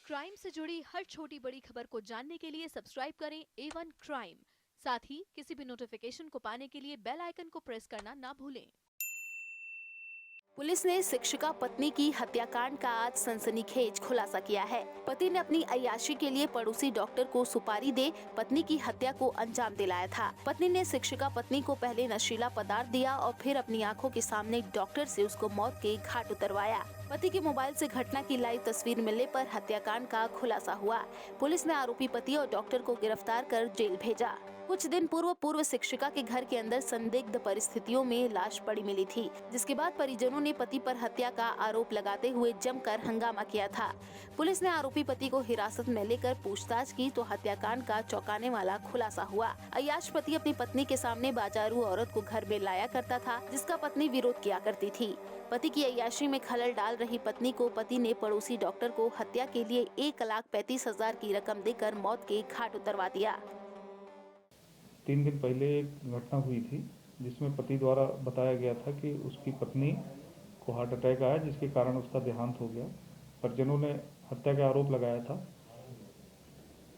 Crime से जुड़ी हर छोटी बड़ी खबर को जानने के लिए सब्सक्राइब करें A1 क्राइम। साथ ही किसी भी नोटिफिकेशन को पाने के लिए बेल आइकन को प्रेस करना ना भूलें। पुलिस ने शिक्षिका पत्नी की हत्याकांड का आज सनसनीखेज खुलासा किया है। पति ने अपनी अय्याशी के लिए पड़ोसी डॉक्टर को सुपारी दे पत्नी की हत्या को अंजाम दिलाया था। पत्नी ने शिक्षिका पत्नी को पहले नशीला पदार्थ दिया और फिर अपनी आंखों के सामने डॉक्टर से उसको मौत के घाट उतरवाया। पति के मोबाइल से घटना की लाइव तस्वीर मिलने पर हत्याकांड का खुलासा हुआ। पुलिस ने आरोपी पति और डॉक्टर को गिरफ्तार कर जेल भेजा। कुछ दिन पूर्व शिक्षिका के घर के अंदर संदिग्ध परिस्थितियों में लाश पड़ी मिली थी, जिसके बाद परिजनों ने पति पर हत्या का आरोप लगाते हुए जमकर हंगामा किया था। पुलिस ने आरोपी पति को हिरासत में लेकर पूछताछ की तो हत्याकांड का चौंकाने वाला खुलासा हुआ। अय्याश पति अपनी पत्नी के सामने बाजारू औरत को घर में लाया करता था, जिसका पत्नी विरोध किया करती थी। पति की अय्याशी में खलल डाल रही पत्नी को पति ने पड़ोसी डॉक्टर को हत्या के लिए 1,35,000 की रकम देकर मौत के घाट उतरवा दिया। 3 दिन पहले एक घटना हुई थी जिसमें पति द्वारा बताया गया था कि उसकी पत्नी को हार्ट अटैक आया, जिसके कारण उसका देहांत हो गया। परिजनों ने हत्या का आरोप लगाया था।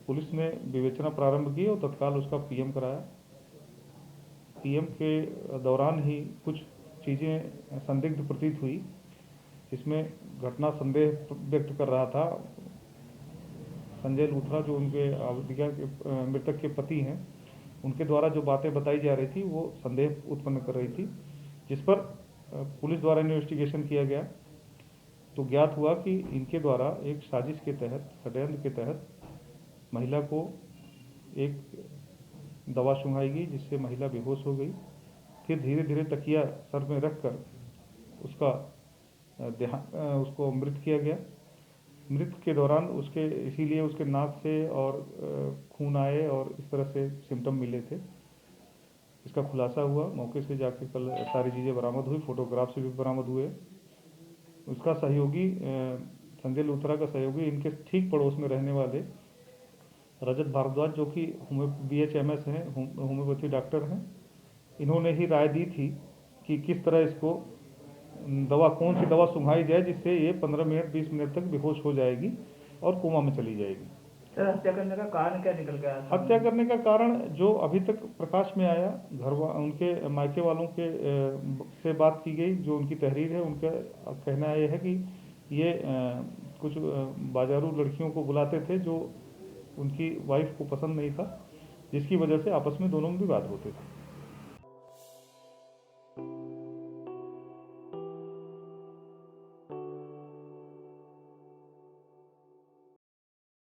पुलिस ने विवेचना प्रारंभ की और तत्काल उसका पीएम कराया। पीएम के दौरान ही कुछ चीज़ें संदिग्ध प्रतीत हुई, जिसमें घटना संदेह व्यक्त कर रहा था। संजय लूथरा, जो उनके मृतक के पति हैं, उनके द्वारा जो बातें बताई जा रही थी वो संदेह उत्पन्न कर रही थी, जिस पर पुलिस द्वारा इन्वेस्टिगेशन किया गया तो ज्ञात हुआ कि इनके द्वारा एक साजिश के तहत, षड्यंत्र के तहत महिला को एक दवा सुंघाई गई, जिससे महिला बेहोश हो गई। फिर धीरे धीरे तकिया सर में रखकर उसको मृत किया गया। मृत्यु के दौरान इसीलिए उसके नाक से और खून आए और इस तरह से सिम्टम मिले थे। इसका खुलासा हुआ। मौके से जाके कल सारी चीज़ें बरामद हुई, फोटोग्राफ से भी बरामद हुए। उसका सहयोगी, संजय लूथरा का सहयोगी, इनके ठीक पड़ोस में रहने वाले रजत भारद्वाज, जो कि BHMS हैं, होम्योपैथी डॉक्टर हैं, इन्होंने ही राय दी थी कि किस तरह इसको कौन सी दवा सुंघाई जाए जिससे ये 15 मिनट 20 मिनट तक बेहोश हो जाएगी और कोमा में चली जाएगी। सर, हत्या करने का कारण क्या निकल गया? हत्या करने का कारण जो अभी तक प्रकाश में आया, उनके मायके वालों के से बात की गई, जो उनकी तहरीर है, उनका कहना यह है कि ये कुछ बाजारू लड़कियों को बुलाते थे जो उनकी वाइफ को पसंद नहीं था, जिसकी वजह से आपस में दोनों में विवाद होते थे।